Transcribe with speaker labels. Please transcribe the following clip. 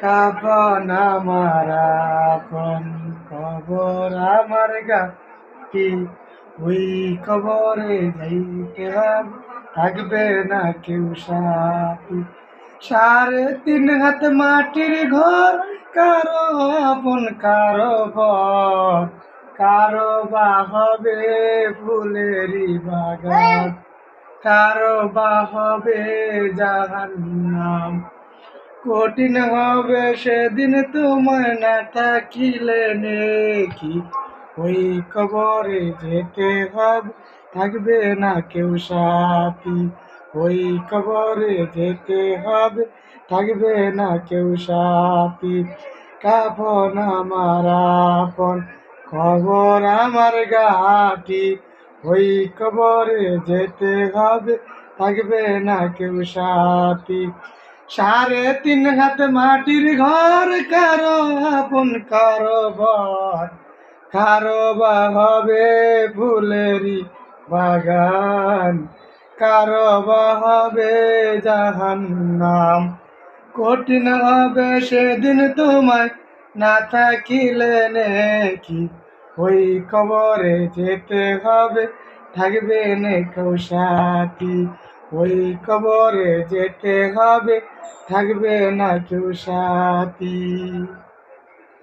Speaker 1: কাফন আমার আপন, কবর আমার গাটি, ওই কবরে যাইতে হবে, থাকবে না কেউ সাথী। 3.5 হাত মাটির ঘর, কারো আপন কারো পর, কারো বা হবে ফুলেরই বাগান, কারো বা হবে জাহান্নাম। কঠিন হবে সেদিন তোমায় না থাকিলে নেকি, ওই কবরে যেতে হবে, থাকবে না কেউ সাথী। ওই কবরে যেতে হবে, থাকবে না কেউ সাথী। কাফন আমার আপন, কবর আমার ঘাটি, ওই কবরে যেতে হবে, থাকবে না কেউ সাথী। 3.5 হাত মাটির ঘর, কারো আপন কারো বর, কারো বা হবে ফুলেরই বাগান, কারো বা হবে জাহান্নাম। কঠিন হবে সেদিন তোমায় না থাকিলে নেকি, ওই কবরে যেতে হবে, থাকবে না কেউ সাথী। ওই কবরে যেতে হবে, থাকবে না কেউ সাথী।